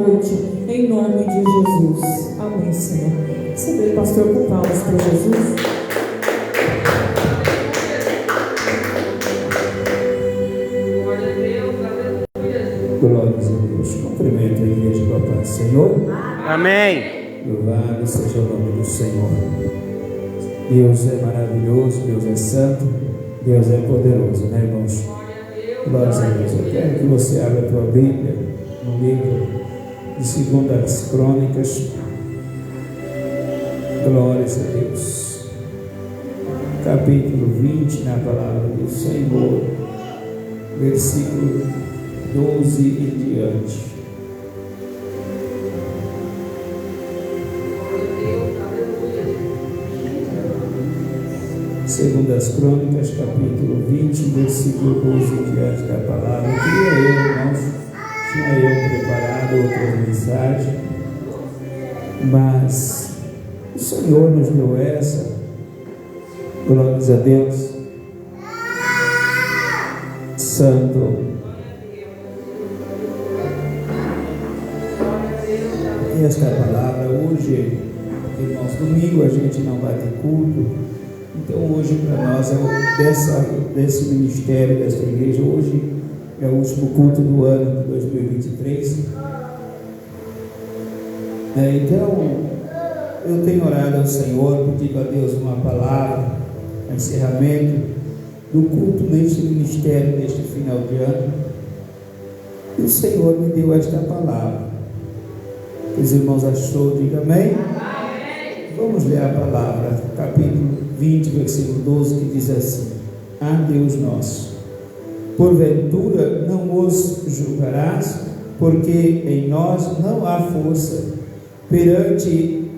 noite, em nome de Jesus. Amém, Senhor. Receber, pastor, com palmas para Jesus. Glórias a Deus. Cumprimento a igreja com a paz do Senhor. Amém. Louvado seja o nome do Senhor. Deus é maravilhoso, Deus é santo, Deus é poderoso, né, irmãos? Glórias a Deus. Eu quero que você abra a tua Bíblia no livro de 2 Crônicas. Glórias a Deus. Capítulo 20, na palavra do Senhor, versículo 12 em diante. Segundas Crônicas, capítulo 20, versículo 12 em diante da palavra. Tinha eu preparado outra mensagem, mas o Senhor nos deu essa. Glórias a Deus. Santo. Esta palavra hoje, irmãos, domingo a gente não vai ter culto, então hoje para nós desse ministério, desta igreja, hoje é o último culto do ano de 2023. Então eu tenho orado ao Senhor, pedido a Deus uma palavra, um encerramento do culto neste ministério, neste final de ano, e o Senhor me deu esta palavra. Os irmãos achou, diga amém? Amém. Vamos ler a palavra, capítulo 20, versículo 12, que diz assim: Ah, Deus nosso, porventura não os julgarás, porque em nós não há força perante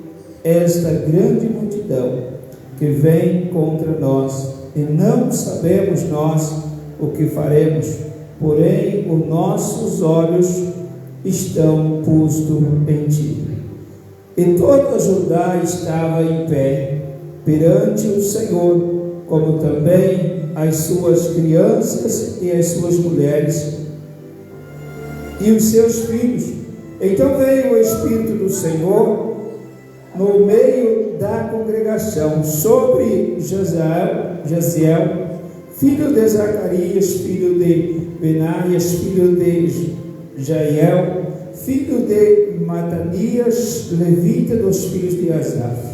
esta grande multidão que vem contra nós, e não sabemos nós o que faremos, porém os nossos olhos estão postos em ti. E toda Judá estava em pé perante o Senhor, como também as suas crianças e as suas mulheres e os seus filhos. Então veio o Espírito do Senhor no meio da congregação sobre Jaziel, filho de Zacarias, filho de Benaias, filho de Jael, filho de Matanias, levita dos filhos de Asaf.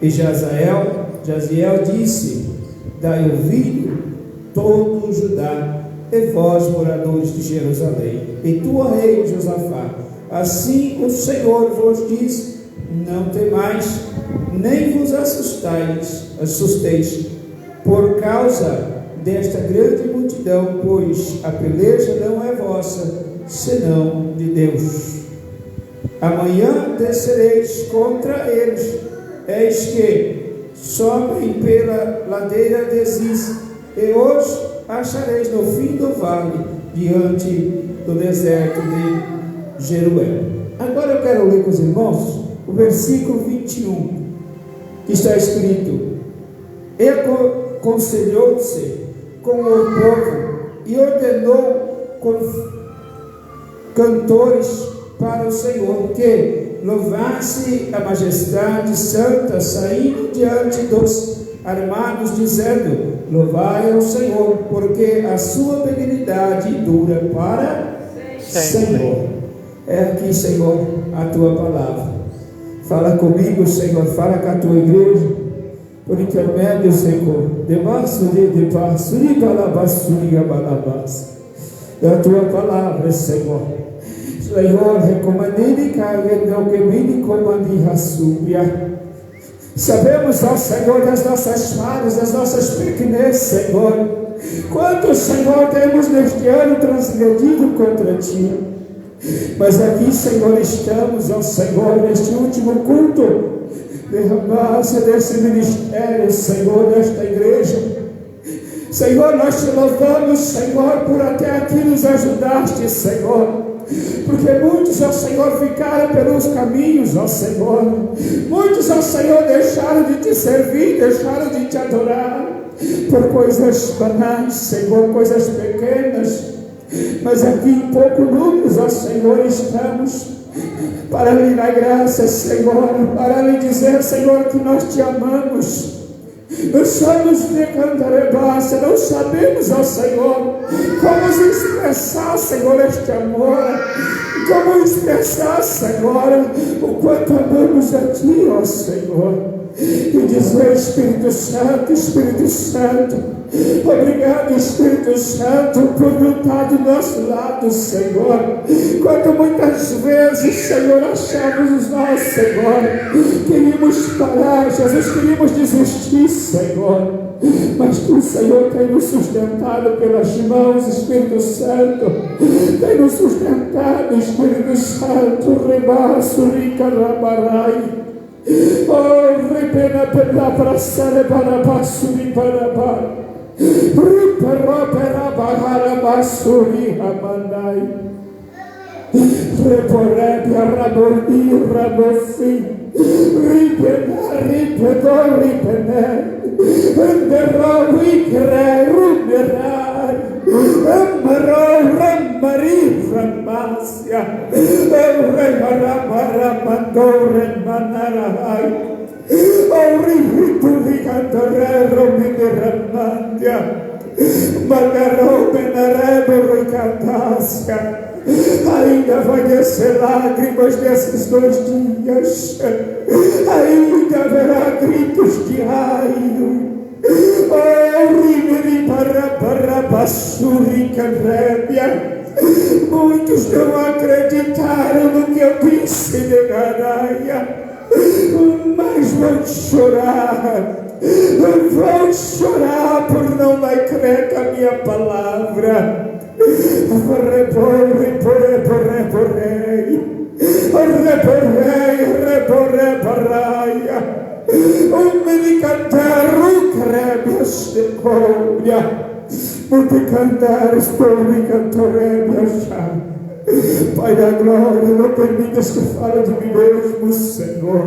E Jaziel disse: Dai ouvido todo o Judá, e vós, moradores de Jerusalém, e tu, ó rei Josafá, assim o Senhor vos diz: não temais, nem vos assusteis, por causa desta grande multidão, pois a peleja não é vossa, senão de Deus. Amanhã descereis contra eles, eis que sobem pela ladeira de Ziz, e os achareis no fim do vale, diante do deserto de Jeruel. Agora eu quero ler com os irmãos o versículo 21, que está escrito: E aconselhou-se com o povo e ordenou com cantores para o Senhor que louvasse a majestade santa, saindo diante dos armados, dizendo: louvai ao Senhor, porque a sua benignidade dura para sempre. É aqui, Senhor, a tua palavra. Fala comigo, Senhor, fala com a tua igreja, por intermédio, Senhor, de passo, de balabassuri, balabas, da tua palavra, Senhor. Senhor, recomendei que me comande a súbia. Sabemos, ó Senhor, das nossas falhas, das nossas pequenez, Senhor. Quanto, Senhor, temos neste ano transgredido contra Ti. Mas aqui, Senhor, estamos, ó Senhor, neste último culto, derramar-se desse ministério, Senhor, desta igreja. Senhor, nós Te louvamos, Senhor, por até aqui nos ajudaste, Senhor. Porque muitos, ó Senhor, ficaram pelos caminhos, ó Senhor. Muitos, ó Senhor, deixaram de Te servir, deixaram de Te adorar por coisas banais, Senhor, coisas pequenas. mas aqui em pouco números, ó Senhor, estamos para lhe dar graças, Senhor, para lhe dizer, Senhor, que nós te amamos. Nós somos de Cantarebaça, não sabemos, ó Senhor, como expressar, Senhor, este amor, como expressar, Senhor, o quanto amamos a Ti, ó Senhor. E dizer, Espírito Santo, obrigado, Espírito Santo, por não estar do nosso lado, Senhor. Quanto muitas vezes, Senhor, achamos nós, Senhor, queríamos parar, Jesus, queríamos desistir, Senhor. Mas Tu, Senhor, tem nos sustentado pelas mãos, Espírito Santo. Tem nos sustentado, Espírito Santo. Rebaço, rica, rabarai. Oh, repena pela praça para basuri para bar. Ripera para bahara basuri amandai. Reporebe rabordi rabosi. Ripena Embero wikre rumerai. Embero ramari ramasya. Remara mandore manarahai. Ori hituri cantorero mineramandia. Magaro benarebo ricantasca. Ainda vai descer lágrimas nesses 2 dias. Ainda haverá gritos de raio. Oh, rimeri para basuri canrébia. Muitos não acreditaram no que eu disse de Garaia, mas vão chorar por não dar crédito à minha palavra. Pai da glória, não permitas que eu fale de mim mesmo, Senhor,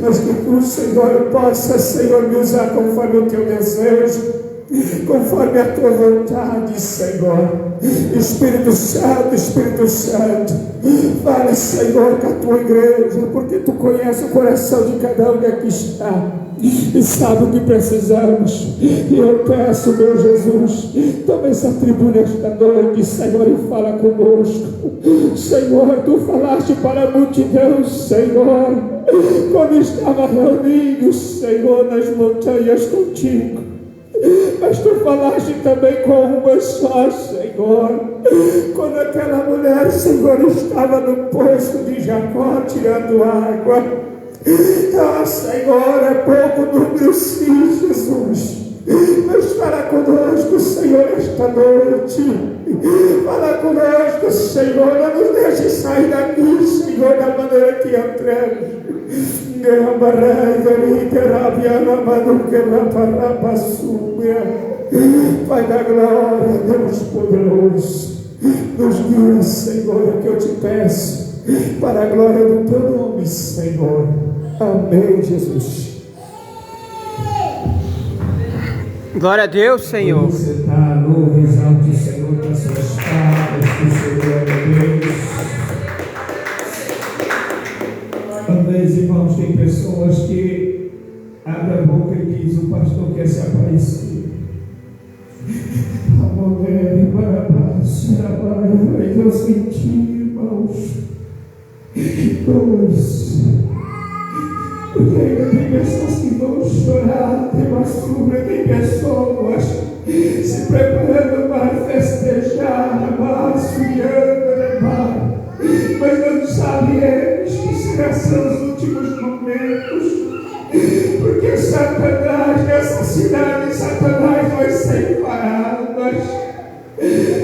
mas que Tu, Senhor, possa, Senhor, me usar conforme o Teu desejo, conforme a Tua vontade, Senhor. Espírito Santo, fale, Senhor, com a Tua igreja, porque Tu conheces o coração de cada um que aqui está e sabe o que precisamos. E eu peço, meu Jesus, toma essa tribuna esta noite, Senhor, e fala conosco. Senhor, Tu falaste para a multidão, Senhor, quando estava reunido, Senhor, nas montanhas contigo. Mas Tu falaste também com uma só, Senhor, quando aquela mulher, Senhor, estava no poço de Jacó tirando água. Ah, Senhor, é pouco número, sim, Jesus, mas fala conosco, Senhor, esta noite. Fala conosco, Senhor, não nos deixe sair daqui, Senhor, da maneira que entramos. Pai da glória, Deus poderoso, nos guia, Senhor, é que eu te peço, para a glória do Teu nome, Senhor. Amém, Jesus. Glória a Deus, Senhor. Você está louvo, exalte o Senhor com as suas palavras, que o Senhor é Deus. Talvez, irmãos, tem pessoas que abrem a boca e dizem: o pastor quer se aparecer. Eu senti, irmãos, porque ainda tem pessoas que vão chorar, tem pessoas se preparando para festejar, mas não sabem eles que serão seus últimos momentos, porque Satanás, nessa cidade, Satanás vai separar almas.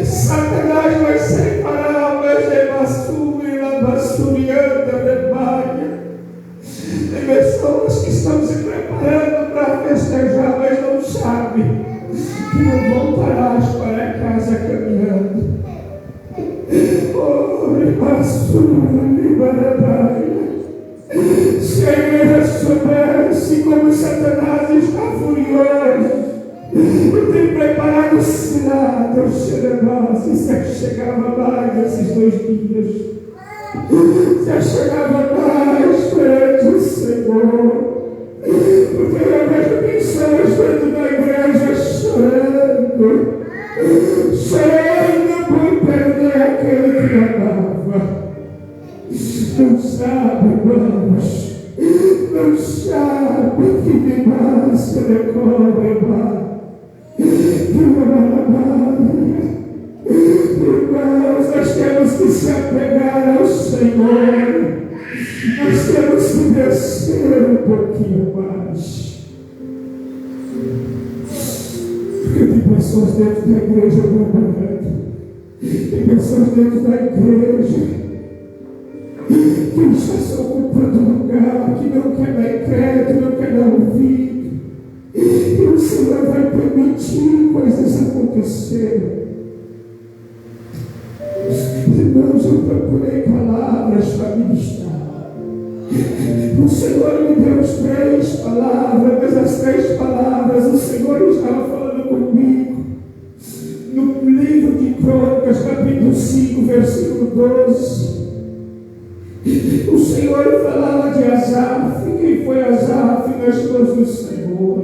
Satanás vai separar almas de basura e labassurianda de baia. Tem pessoas que estão se preparando para festejar, mas não sabem que não voltarás para casa caminhando. Oh, se a igreja soubesse como Satanás está furioso e tem preparado alucinado, já chegava mais esses 2 dias, já chegava mais perante o Senhor, porque eu vejo pessoas dentro da igreja chorando por perder aquele que amava. Não sabe, irmãos, não sabe que demais que decorre, irmãos, nós temos que se apegar ao Senhor, nós temos que descer um pouquinho mais. Porque tem pessoas dentro da igreja murmurando, tem pessoas dentro da igreja que está se ocupando do lugar, que não quer dar crédito, não quer dar ouvido, e o Senhor vai permitir coisas acontecerem. Irmãos, eu procurei palavras para ministrar. O Senhor me deu as 3 palavras, mas as 3 palavras o Senhor estava falando comigo no livro de Crônicas, capítulo 5, versículo 12. O Senhor falava de Asaf. Quem foi Asaf nas mãos do Senhor?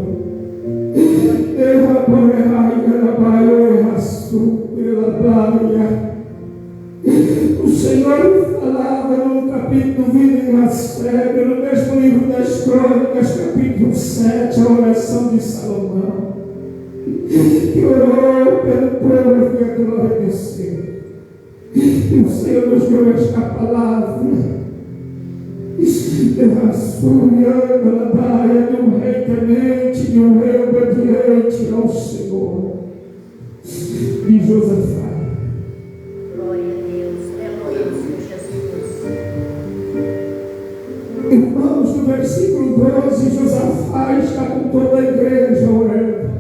O Senhor falava no capítulo 27, no mesmo livro das Crônicas, capítulo 7, a oração de Salomão, que orou pelo povo que entrou a descer. E o Senhor nos deu esta palavra, de um rei temente, de um rei obediente ao Senhor, de Josafá. Glória a Deus, glória a Jesus. Irmãos, no versículo 12, Josafá está com toda a igreja orando.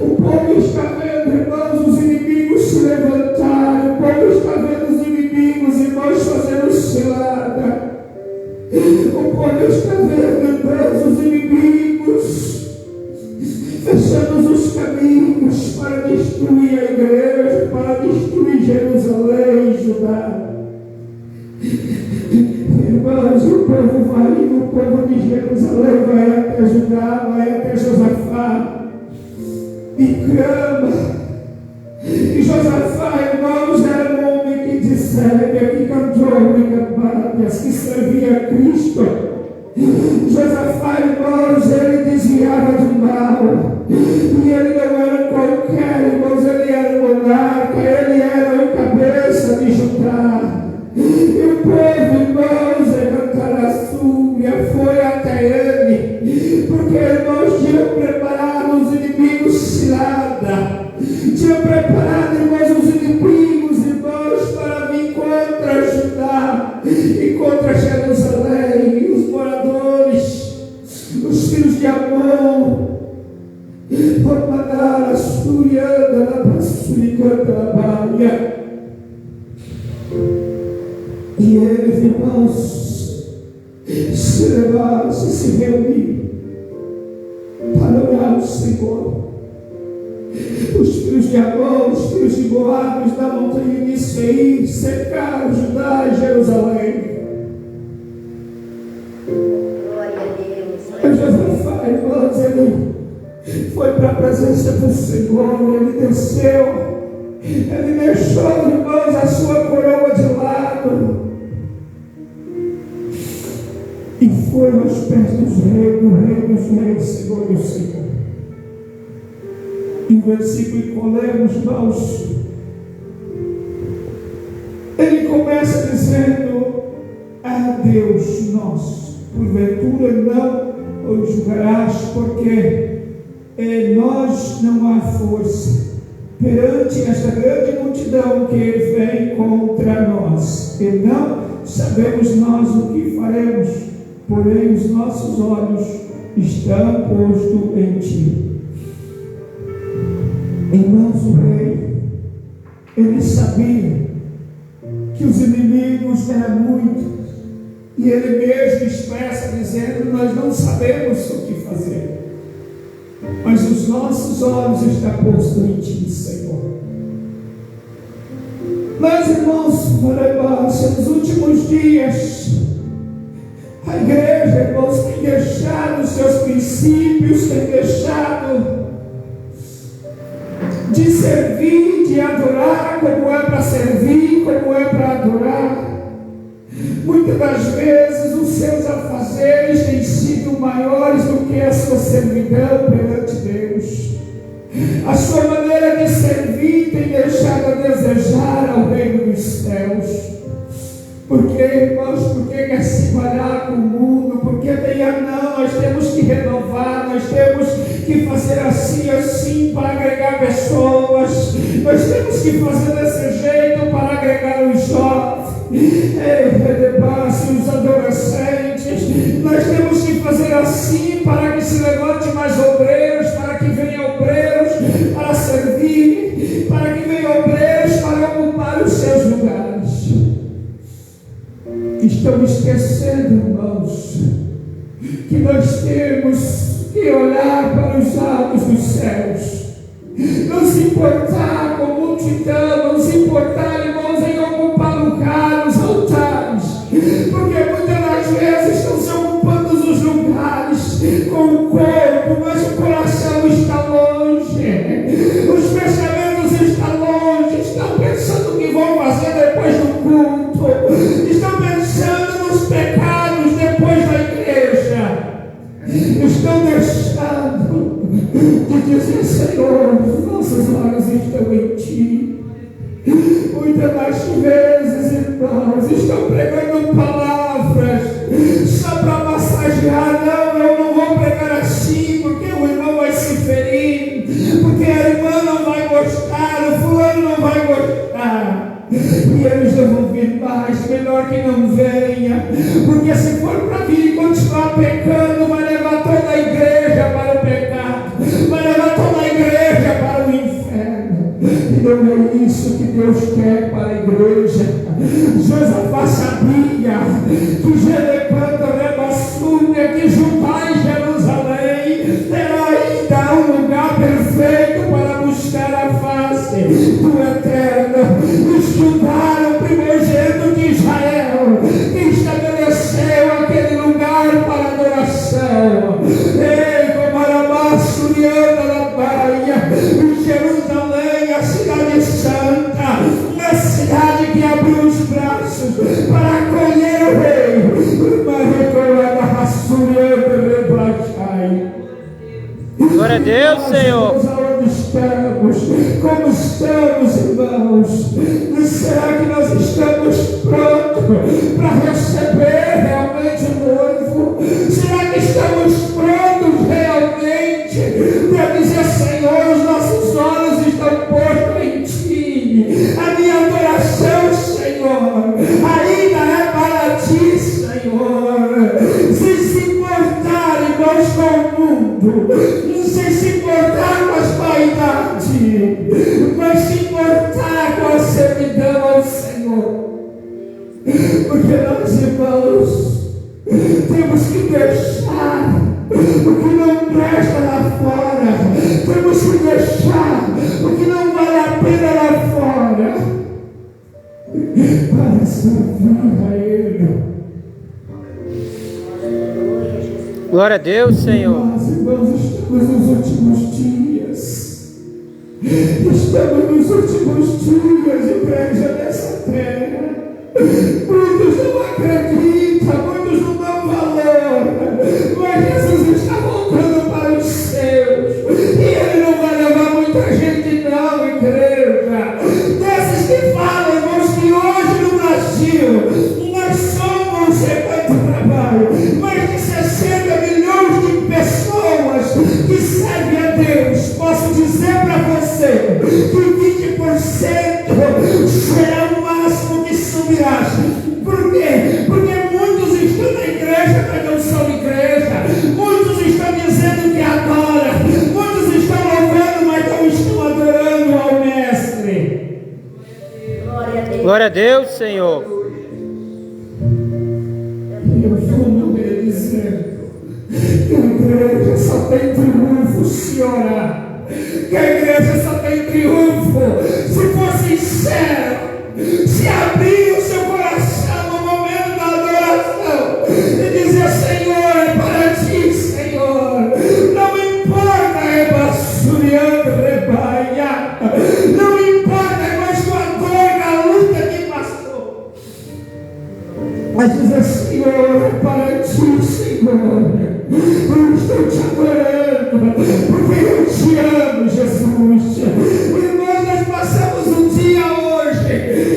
O povo está vendo, irmãos, os inimigos se levantarem. O povo está vendo os inimigos, irmãos, fazendo cilada. O povo está vendo, irmãos, os inimigos fechando os caminhos para destruir a igreja, para destruir Jerusalém, Judá. Irmãos, o povo vai, o povo de Jerusalém vai até Judá, vai até Josafá e clama. E Josafá, irmãos, era um homem que dissegue, que cantou em Gabádias, que servia a Cristo. Josafá, irmãos, ele desviava do mal. E ele não era qualquer, irmãos, ele era o monarca, ele era o cabeça de Judá. E o povo, irmãos, levantaram a súria, foi até ele, porque, irmãos, tinham preparado os inimigos cilada, tinham preparado, irmãos, os inimigos, irmãos, para vir contra Judá e contra Jerusalém, e os moradores, os filhos de Amon, por mandar a suriana na bassuricanta da Bahia. E eles, irmãos, se reunir para orar ao Senhor. Os filhos de Amon, os filhos de Moabe, da montanha de Seir, cercaram Judá e Jerusalém. Glória a Deus. Mas Josafá, irmãos, ele foi para a presença do Senhor, ele desceu, ele deixou, irmãos, a sua coroa de lado e foi aos pés dos reis, do rei dos reis, Senhor e o Senhor. E o versículo que lemos, irmãos, ele começa dizendo: a Deus nosso, porventura não os julgarás, porque em nós não há força perante esta grande multidão que vem contra nós, e não sabemos nós o que faremos, porém os nossos olhos estão postos em ti. Irmãos, o rei, ele sabia que os inimigos eram muitos, e ele mesmo expressa dizendo: nós não sabemos o que fazer. mas os nossos olhos estão postos em Ti, Senhor. Mas, irmãos, nos últimos dias, a igreja, irmãos, tem deixado os seus princípios, tem deixado de servir, de adorar como é para servir, como é para adorar. Muitas das vezes os seus afazeres têm sido maiores do que a sua servidão perante Deus. A sua maneira de servir tem deixado a desejar ao reino dos céus. Por que, irmãos? Porque quer se parar com o mundo? Porque não, nós temos que renovar, nós temos que fazer assim para agregar pessoas, nós temos que fazer desse jeito para agregar os jovens, os adolescentes, nós temos que fazer assim para que se levante mais obreiros, para que venham obreiros para servir, para que venham obreiros para ocupar os seus lugares. Estão esquecendo, irmãos, que nós temos que olhar para os altos dos céus, não se importar com a multidão, não se importar, irmãos, em ocupar lugar nos altares, porque muitas das vezes estão se ocupando os lugares com o corpo, mas o coração está longe, os pensamentos estão longe, estão pensando o que vão fazer depois do culto, estão pensando nos pecados depois da igreja, estão deixando de dizer: Senhor, nossos olhos estão em Ti. Muitas das vezes, irmãos, estão pregando palavras só para massagear. Não, eu não vou pregar assim, porque o irmão vai se ferir, porque a irmã não vai gostar, o fulano não vai gostar. E eles não vão vir mais, melhor que não venha, porque se for para vir e continuar pecando, vai levar toda a igreja para o pecado, vai levar toda a igreja para o inferno. E não é isso que Deus quer para a igreja. Josafá sabia que Jerebanta Rebassúnia, que Judá e Jerusalém era ainda um lugar perfeito para buscar a face do Eterno. Estudaram o primogênito de Israel, que estabeleceu aquele lugar para adoração. Ei, como Arabassuriana na Baia, em Jerusalém, a cidade santa, a cidade que abriu os braços para acolher o rei. Glória a Deus, Senhor. Como estamos, irmãos? Será que nós estamos prontos para receber realmente o noivo? Será que estamos prontos realmente para dizer: Senhor, os nossos olhos estão postos em Ti, a minha adoração, Senhor, ainda é para Ti, Senhor? Sem se importar, irmãos, com o mundo, sem se importar com as vaidades, mas se importar com a servidão ao Senhor. Porque nós, irmãos, temos que deixar o que não presta lá fora, temos que deixar o que não vale a pena lá fora para servir a Ele. Glória a Deus, Senhor. Nós, irmãos, estamos nos últimos dias. Estamos nos últimos dias, igreja dessa terra. Muitos não acreditam, muitos não dão valor, mas Jesus está voltando para os seus, e Ele não vai levar muita gente não, igreja. Desses que falam, irmãos, que hoje no Brasil nós somos sequente trabalho, mais de 60 milhões de pessoas que servem a Deus. Posso dizer para você que 20% será o máximo que subirá. Por quê? Porque muitos estão na igreja, mas não são igreja. Muitos estão dizendo que adoram. Muitos estão louvando, mas não estão adorando ao Mestre. Glória a Deus, Senhor. Eu vou me dizendo que a igreja só tem triunfo funciona, que a igreja só tem triunfo se for sincero, se abrir o seu coração no momento da adoração e dizer: Senhor, é para ti, Senhor, não importa, é basuriando, rebaia, não importa mais com a dor da luta que passou, mas dizer: Senhor, é para ti, Senhor, eu estou te adorando, porque eu te amo, Jesus. Irmãos, nós passamos um dia hoje,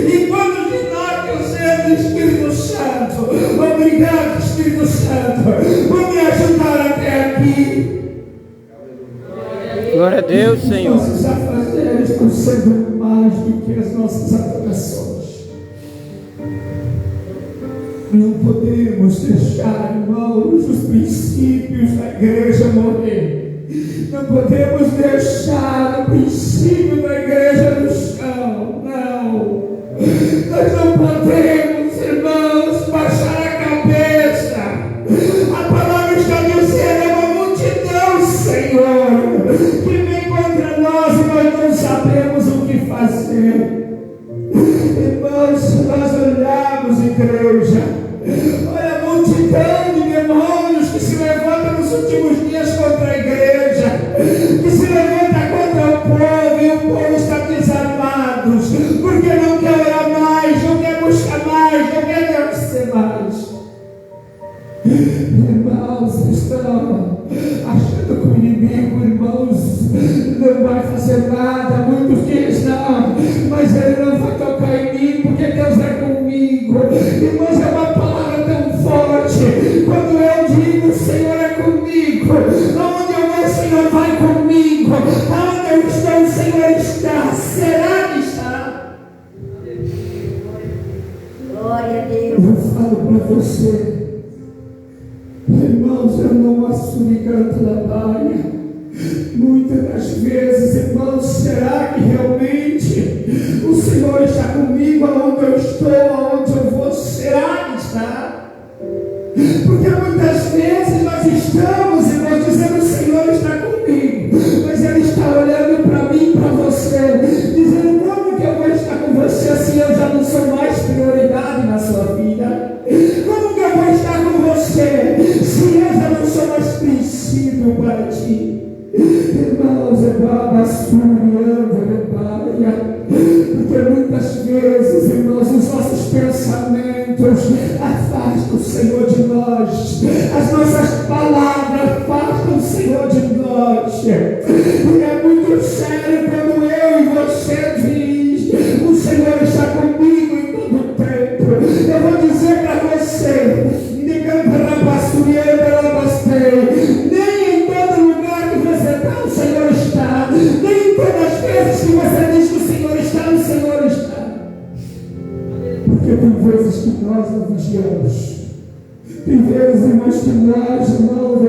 e quando de nós que eu sei do Espírito Santo, obrigado, Espírito Santo, por me ajudar até aqui. Glória a Deus, Senhor. Nossos afazeres estão sendo mais do que as nossas adorações. Não podemos deixar, irmãos, os princípios da igreja morrer. Não podemos deixar o princípio da igreja no chão. Não. Nós não podemos, irmãos, baixar a cabeça. A palavra está dizendo: é uma multidão, Senhor, que vem contra nós e nós não sabemos o que fazer. Irmãos, se nós olharmos, igreja, olha a multidão de demônios que se levanta nos últimos dias contra a igreja, que se levanta contra o povo, e o povo está desarmado, porque não quer orar mais, não quer buscar mais, não quer conhecer mais. Irmãos, estão achando que o inimigo, irmãos, não vai fazer nada. Muitos dizem: não, mas ele não vai tocar em mim, porque Deus é comigo. Irmãos, é uma palavra tão forte. Quando eu digo: o Senhor é comigo, aonde eu vou, o Senhor vai comigo, aonde eu estou, o Senhor está. Será que está? Glória a Deus. Eu falo para você, irmãos, eu não assumi canto da baia. Muitas das vezes, irmãos, será que realmente o Senhor está comigo aonde eu estou, aonde eu vou? Será que está? Porque muitas vezes nós estamos, irmãos, dizendo: o Senhor está comigo, mas Ele está olhando para mim e para você, dizendo: como que eu vou estar com você se eu já não sou mais prioridade na sua vida? Como que eu vou estar com você se eu já não sou mais princípio para ti? Irmãos, porque muitas vezes, irmãos, os nossos pensamentos afastam o Senhor de nós, as nossas palavras afastam o Senhor de nós, e é muito sério quando eu e você diz: o Senhor está comigo em todo o tempo. Eu vou dizer para você: nem em todo lugar que você está, o Senhor está. Nem todas as vezes que você diz que o Senhor está, o Senhor está. Porque tem vezes que nós não vigiamos. Tem vezes, irmãos, que nós, irmãos,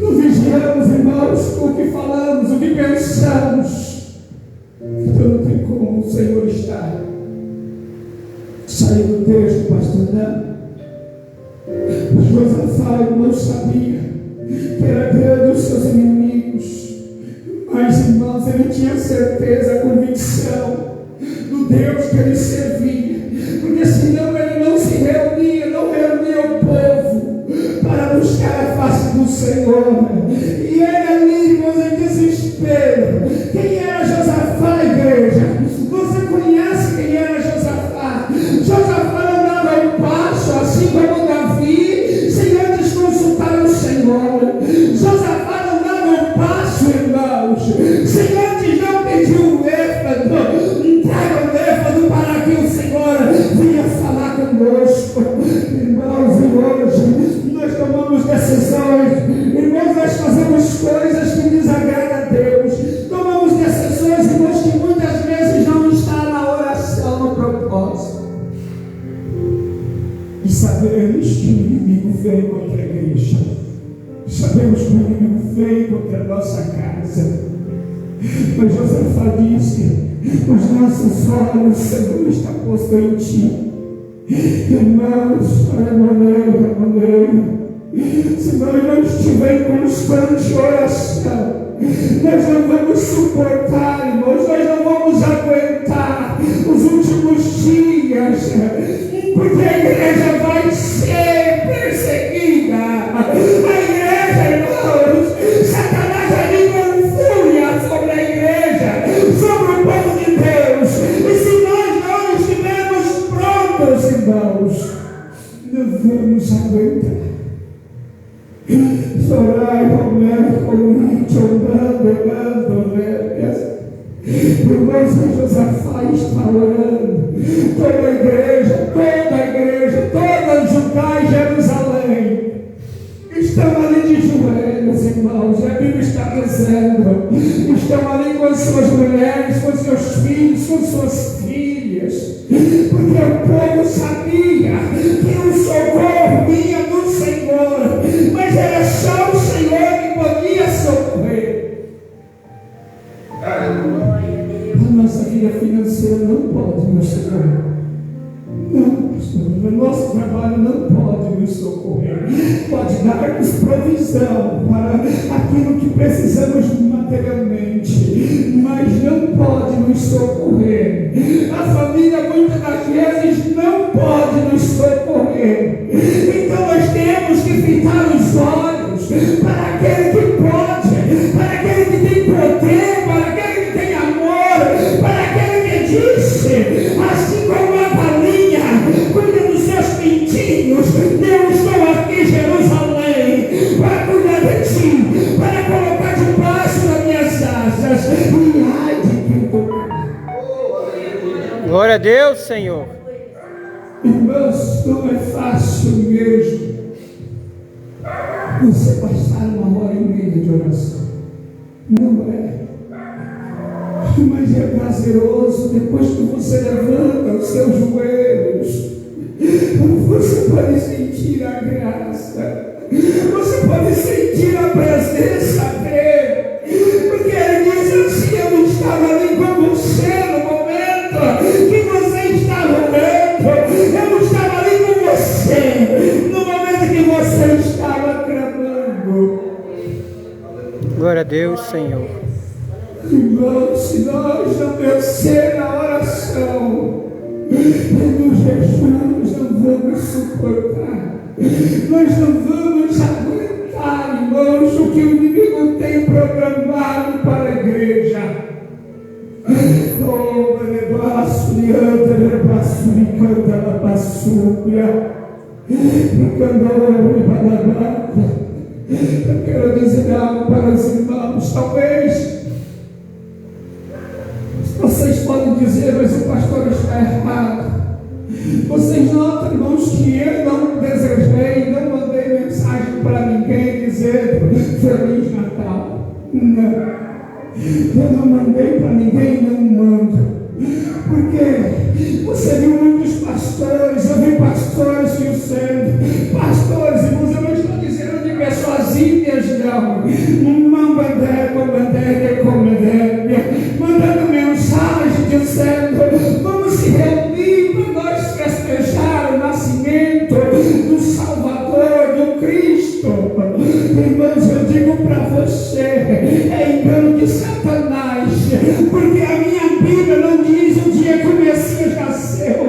não vigiamos, irmãos, o que falamos, o que pensamos. Então não tem como o Senhor estar. Saiu do texto, pastor, não. Josafá, irmão, sabia que era grande os seus inimigos, mas, irmãos, ele tinha certeza, convicção do Deus que ele servia, porque senão ele não se reunia, não reunia o povo para buscar a face do Senhor. E ele ali, irmãos, em desespero. Quem era Josafá, igreja? Você conhece quem era Josafá? Josafá andava em passo, assim como Davi, sem antes consultar o Senhor. Josafá não dava um passo, irmãos, sem antes não pedir um êxodo. Entrega o êxodo para que o Senhor venha falar conosco. Irmãos, e hoje nós tomamos decisões. Irmãos, nós fazemos coisas que desagradam a Deus. Tomamos decisões, irmãos, que muitas vezes não está na oração, no propósito. E sabemos que o inimigo veio contra a igreja. Sabemos que o inimigo veio contra a nossa casa. Mas Josafá disse: os nossos olhos, Senhor, está posto em ti. Irmãos, aleluia. Se nós não estivermos em constante oração, nós não vamos suportar, irmãos, nós não vamos aguentar os últimos dias, porque a igreja vai ser perseguida. A igreja, irmãos, Satanás ali com fúria sobre a igreja, sobre o povo de Deus. E se nós não estivermos prontos, irmãos, não vamos aguentar. Sorai, Romero, Corinthians, orando, irmãos, Josafá está orando. Toda a igreja, toda Judá e Jerusalém estão ali de joelhos, irmãos. E a Bíblia está dizendo: estão ali com as suas mulheres, com os seus filhos, com suas filhas, porque o povo sabia que o socorro vinha do Senhor, mas era só o Senhor que podia socorrer. A nossa vida financeira não pode nos socorrer. Não, pastor, o nosso trabalho não pode nos socorrer. Pode dar-nos provisão para aquilo que precisamos materialmente, mas não pode nos socorrer. A família muitas das vezes não pode nos socorrer. Então nós temos que fitar os olhos para aquele que pode, para aquele que tem poder, para aquele que tem amor, para aquele que disse, assim como a galinha cuida dos seus pintinhos, eu estou aqui em Jerusalém para cuidar de ti, para colocar debaixo das minhas asas. E ai de quem tocar. Glória a Deus, Senhor. Irmãos, não é fácil mesmo você passar 1h30 de oração. Não é. Mas é prazeroso depois que você levanta os seus joelhos. Você pode sentir a graça. Você pode sentir a presença dele. Porque ele diz assim: eu estava ali com você no momento que você estava orando. Eu estava ali com você no momento que você estava clamando. Glória a Deus, Senhor. Irmãos, se nós não vencer na oração e no jejum, nós não vamos suportar. Nós não vamos aguentar, irmãos, o que o inimigo tem programado para a igreja. Oh, Manebaço, Lianda, Lebaço, Licanda, Labaçúbia, Licandou, Libanabata. Eu quero dizer algo para os irmãos. Talvez vocês podem dizer, mas o pastor está errado. Vocês notam, irmãos, que eu não desejei, não mandei mensagem para ninguém dizer Feliz Natal. Não. Eu não mandei para ninguém, não mando. Porque você viu muitos pastores, eu vi pastores dizendo, pastores, irmãos, eu não estou dizendo de pessoas ímpias, não. Mandando mensagem dizendo, vamos se reunir para nós festejar o nascimento do Salvador, do Cristo. Irmãos, eu digo para você, é engano de Satanás, porque a minha Bíblia não diz o dia que o Messias nasceu.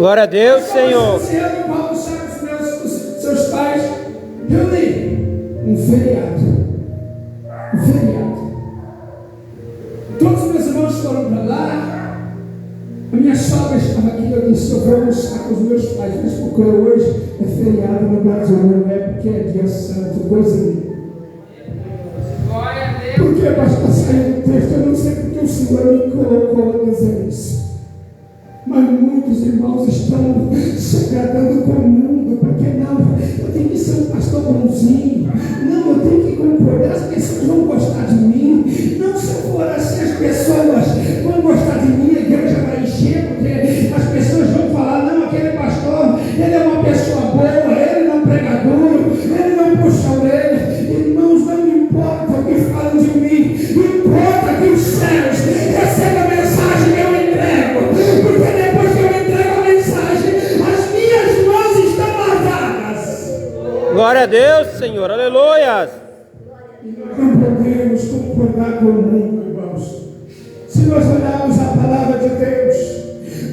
Glória a Deus, Senhor. Esse ano, Paulo sabe os seus pais reunir um feriado. Um feriado. Todos os meus irmãos foram para lá. A minha sogra estava aqui. Eu disse: eu vou almoçar com os meus pais. Mas porque hoje é feriado no Brasil, não é porque é dia santo, coisa linda. Porque basta sair do texto, eu não sei porque o Senhor me colocou a dizer isso. Mas muitos irmãos estão se agradando com o mundo, porque não, eu tenho que ser um pastor bonzinho, não, eu tenho que concordar, as pessoas vão gostar de mim, não, se eu for assim, as pessoas vão gostar de mim, a igreja vai encher, porque as pessoas vão falar: não, aquele pastor, ele é uma pessoa boa, ele não prega duro, ele não puxa a orelha. Irmãos, não importa o que falam de mim, importa que os céus recebam a mensagem que eu entrego, porque depois que eu entrego a mensagem, as minhas mãos estão lavadas. Glória a Deus, Senhor. Aleluia. E nós não podemos concordar com o mundo, irmãos. Se nós olharmos a palavra de Deus,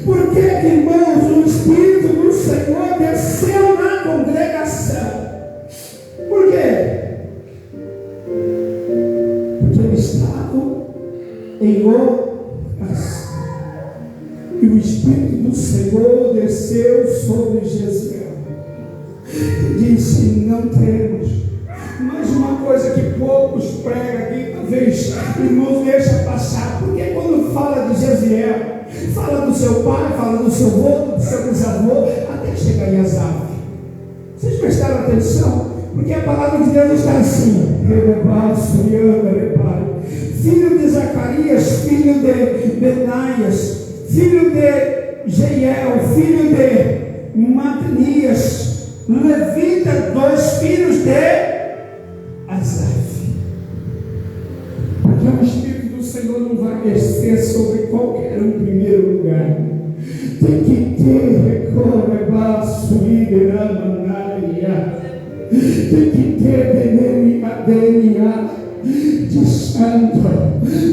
por que, irmãos, o Espírito do Senhor desceu na congregação? Por quê? Porque eles estavam em oração. E o Espírito do Senhor desceu sobre Jezreel. Disse: não temos. Mas uma coisa que poucos pregam aqui, talvez irmãos deixa passar, porque quando fala de Jezreel, fala do seu pai, fala do seu avô, do seu bisavô, até chegar em Asaf. Vocês prestaram atenção? Porque a palavra de Deus está assim: filho de Zacarias, filho de Benaias, filho de Jeiel, filho de Matanias, levita, 2 filhos de Asaf. Porque o Espírito do Senhor não vai descer sobre qualquer um em primeiro lugar. Tem que ter tem que ter DNA de santo,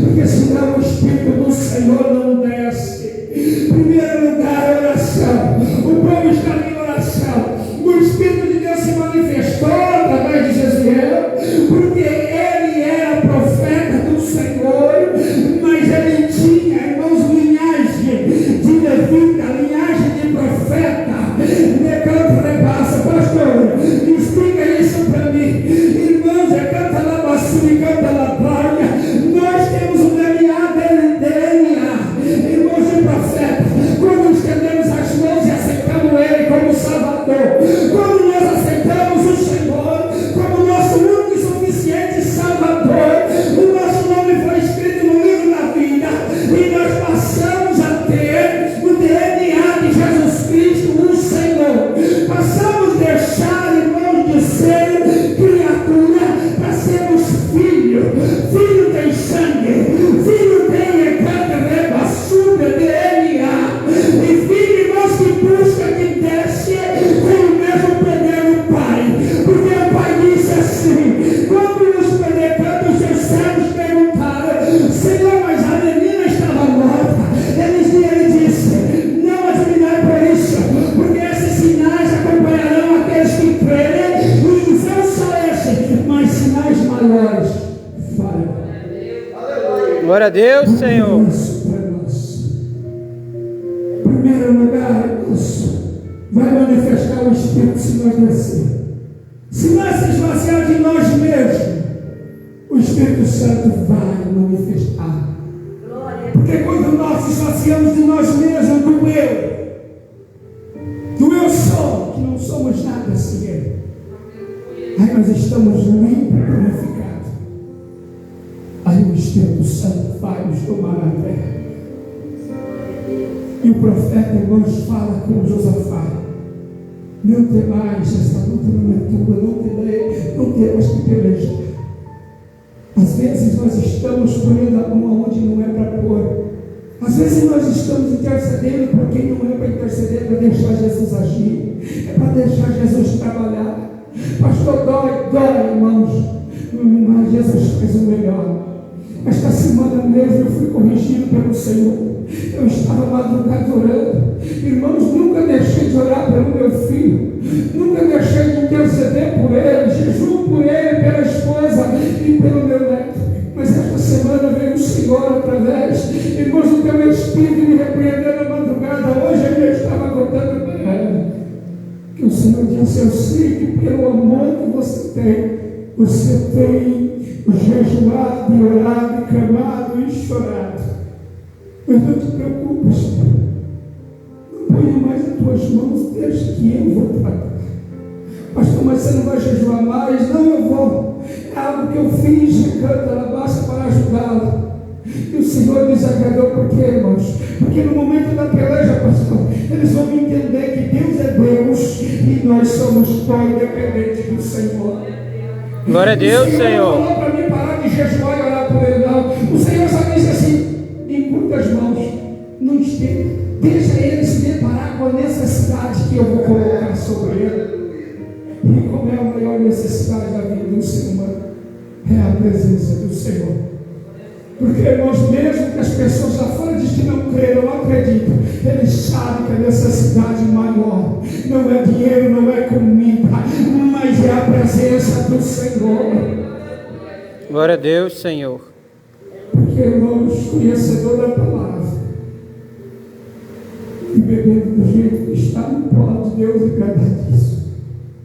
porque senão o Espírito do Senhor não desce. Em primeiro lugar, oração. O povo está em oração. O Espírito de Deus se manifestou através de Jezreel, porque ele era profeta do Senhor, mas ele tinha, irmãos, linhagem de levita, linhagem de profeta. Decanta rebassa, pastor, explica isso para mim. Irmãos, canta lá baixo e canta lá praia. Nós temos um DNA, irmãos, de profeta. Quando estendemos as mãos e aceitamos ele como Salvador, quando nós aceitamos o Senhor como nosso único e suficiente Salvador, o nosso nome foi escrito no livro da vida e nós passamos a ter o DNA de Jesus Cristo, o Senhor. Passamos a deixar, irmãos, de ser criatura para sermos filho. Filho tem sangue, filho tem DNA. E filho, irmãos, que busca, que desce com o mesmo poder do Pai. Porque o Pai disse assim, quando os penecantes, os seus servos perguntaram: Senhor, mas a menina estava morta. Ele disse: não admirai por isso, porque esses sinais acompanharão aqueles que crerem, e não só esse, mas sinais maiores farão. Glória a Deus, Senhor. Isso para nós. Em primeiro lugar, irmãos, vai manifestar o Espírito se nós descer. Se nós se esvaziar de nós mesmos, o Espírito Santo vai manifestar. Porque quando nós nos esvaziamos de nós mesmos, do eu sou, que não somos nada sem Ele, aí nós estamos limpos e purificados. Aí o Espírito Santo vai nos tomar na terra. E o profeta, irmãos, fala com Josafá: não temais, esta luta não é tua, não temos que pelejar. Às vezes nós estamos ponhando a mão onde não é para pôr. Às vezes nós estamos intercedendo por quem não é para interceder, para deixar Jesus agir, é para deixar Jesus trabalhar. Pastor, dói, irmãos, mas Jesus faz o melhor. Esta semana mesmo eu fui corrigido pelo Senhor. Eu estava madrugada orando Irmãos, nunca deixei de orar pelo meu filho, nunca deixei de interceder por ele, jejum por ele, pela esposa e pelo meu neto. Mas esta semana veio o Senhor através, irmãos, do teu Espírito me repreendendo na madrugada. Hoje eu estava contando para ela que o Senhor disse: eu sei que pelo amor que você tem jejuado e orado e clamado e chorado. Mas não te preocupes, não ponha mais as tuas mãos, deixa que eu vou tratar. Pastor, mas você não vai jejuar mais? Não, eu vou. É algo que eu fiz, ela basta para ajudá-la. E o Senhor nos agradou, por quê, irmãos? Porque no momento da peleja, pastor, eles vão entender que Deus é Deus e nós somos pó independente do Senhor. Glória a Deus, Senhor. Não falou para mim parar de jejuar e orar por ele, não. O Senhor só disse assim: encurta as mãos, não esteja, deixa ele se deparar com a necessidade que eu vou colocar sobre ele. E como é a maior necessidade da vida do ser humano? É a presença do Senhor. Porque, irmãos, mesmo que as pessoas lá fora dizem que não creram, não acreditam, eles sabem que a necessidade maior não é dinheiro, não é comida, mas é a presença do Senhor. Glória a Deus, Senhor. Porque, irmãos, conhecedor da palavra e bebendo do jeito que está, não pode Deus agradar disso.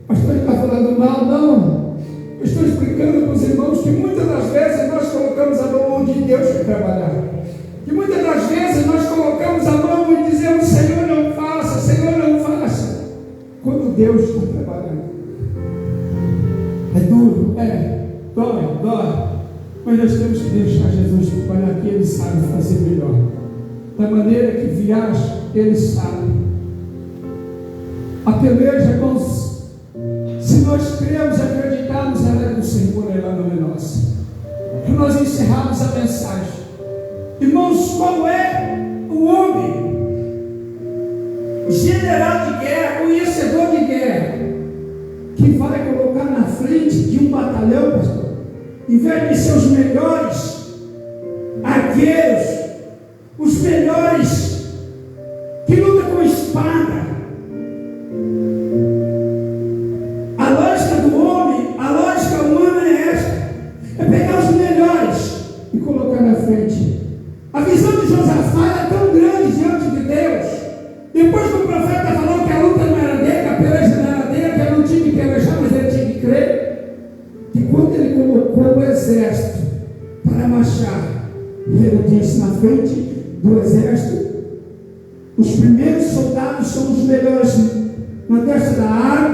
Pastor, ele está falando mal? Não. Eu estou explicando para os irmãos que muitas das vezes nós colocamos a mão onde Deus quer trabalhar. Que muitas das vezes nós colocamos a mão e dizemos: Senhor, não faça, Senhor, não faça. Quando Deus está trabalhando. É duro, dói. Mas nós temos que deixar Jesus trabalhar, que Ele sabe fazer melhor. Da maneira que viaja, Ele sabe. A peleja, irmãos, se nós cremos e acreditarmos, ela é do Senhor, ela não é nossa. Para nós encerrarmos a mensagem, irmãos, qual é o homem general de guerra, conhecedor de guerra, que vai colocar na frente de um batalhão, pastor, em vez de ser os melhores arqueiros, os melhores que lutam com espada? A lógica do homem, a lógica humana é esta: é pegar os melhores e colocar na frente. A visão de Josafá era tão grande diante de Deus. Depois que o profeta falou que a luta não era dele, que a peleja não era dele, que ele não tinha que pelejar, mas ele tinha que crer, que quando ele colocou o exército para marchar, ele disse na frente do exército: os primeiros soldados são os melhores na testa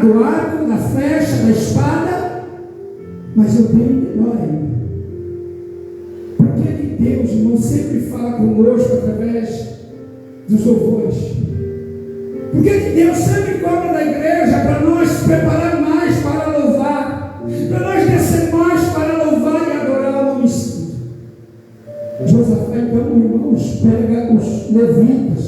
do arco, da flecha, da espada, mas eu tenho melhor ainda. Por que Deus, irmão, sempre fala conosco através dos louvores? Por que Deus sempre cobra da igreja para nós preparar mais para louvar, para nós descer mais para louvar e adorar o nome santo? Josafá, então, irmãos, pega os levitas,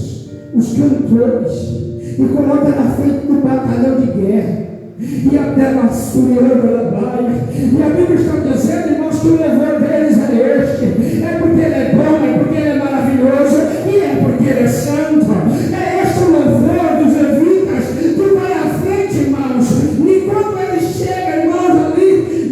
os cantores, e coloca na frente do batalhão de guerra, e até na baia. E a Bíblia está dizendo, irmãos, que o louvor deles é este: é porque ele é bom, é porque ele é maravilhoso, e é porque ele é santo. É este o louvor dos levitas que vai à frente, irmãos. E quando eles chegam, irmãos, ali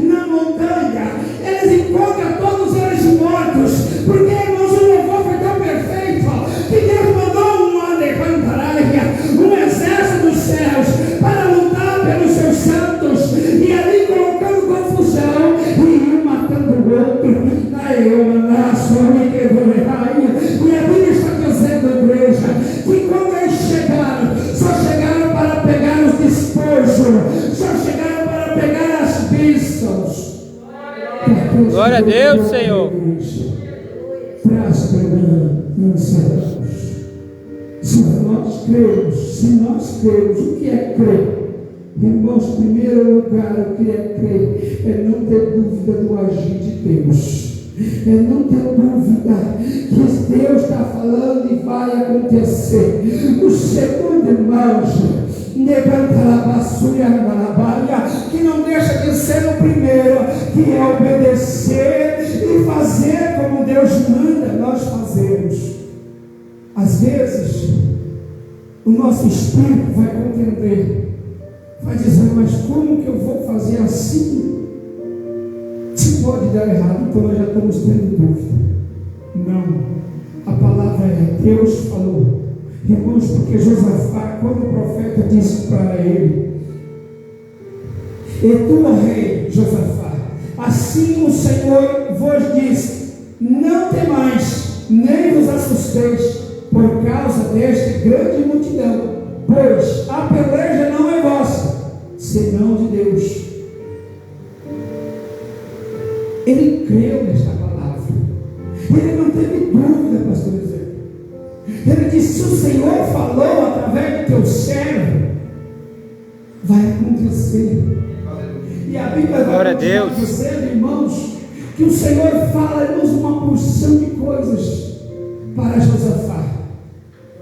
na montanha, eles encontram todos eles mortos, porque, irmãos, o louvor foi tão perfeito que Deus mandou uma decantaraia, um exército dos céus, para lutar pelos seus santos, e ali colocando confusão, e um matando o outro. E a Bíblia está dizendo, igreja, que quando eles chegaram, só chegaram para pegar os despojos, só chegaram para pegar as bênçãos. Glória a Deus, Senhor. Traz para mim e encerramos. Se nós cremos, o que é crer? Irmãos, em primeiro lugar, o que é crer? É não ter dúvida do agir de Deus. É não ter dúvida que Deus está falando e vai acontecer. O segundo, irmãos, que não deixa de ser o primeiro, que é obedecer e fazer como Deus manda nós fazermos. Às vezes, o nosso espírito vai contender, vai dizer, mas como que eu vou fazer assim? Se pode dar errado, então nós já estamos tendo dúvida. Não, a palavra é, Deus falou. Irmãos, porque Josafá, quando o profeta disse para ele, e tu, rei Josafá, assim o Senhor vos diz, não temais, nem vos assusteis, por causa desta grande multidão, pois a peleja não é vossa, senão de Deus. Ele creu nesta palavra, ele não teve dúvida, pastor José. Ele disse, se o Senhor falou através do teu servo, vai acontecer. E a Bíblia vai dizer, irmãos, que o Senhor fala-nos uma porção de coisas para Josafá.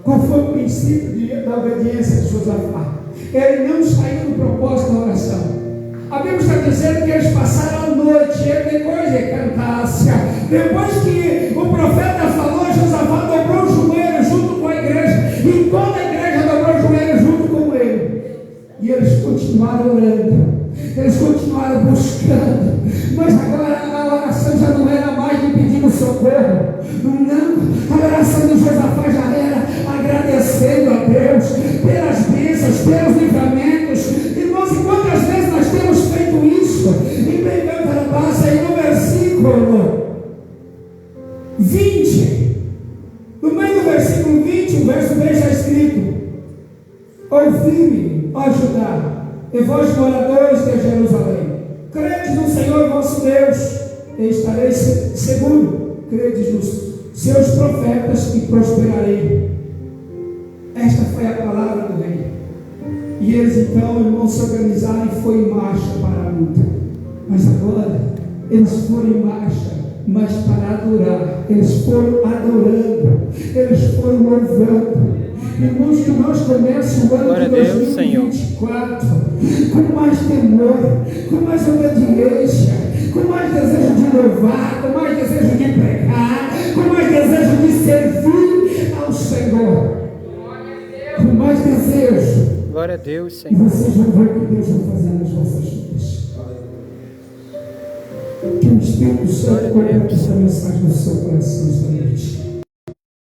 Qual foi o princípio da obediência de Josafá? Ele não saiu do propósito da oração. A Bíblia está dizendo que eles passaram a noite, ele depois de cantácia. Depois que o profeta falou, Josafá dobrou o joelho junto com a igreja, e toda a igreja dobrou o joelho junto com ele. E eles continuaram orando, eles continuaram buscando, mas agora a oração já não era mais de pedindo socorro. Não, a oração de Josafá já era agradecendo a Deus pelas bênçãos, pelos livramentos. Irmãos, e quantas vezes nós temos feito isso? Em Bem-Canta Bassa, aí no versículo 20, no meio do versículo 20, o verso 10 está escrito: ouvi-me, ó Judá, e vós moradores de Jerusalém, credes no Senhor vosso Deus, e estareis seguro, credes nos seus profetas, e prosperarei. Esta foi a palavra do rei. E eles então, irmãos, se organizaram e foram em marcha para a luta. Mas agora, eles foram em marcha, mas para adorar. Eles foram adorando, eles foram louvando. Irmãos, que nós comecemos o ano de 2024 com mais temor, com mais obediência, com mais desejo de louvar, com mais desejo de pregar, com mais desejo de servir ao Senhor, com mais desejo. Glória a Deus, Senhor. E vocês vão ver o que Deus vai fazer nas vossas vidas. Que o Espírito Santo coloque essa mensagem no seu coração esta noite.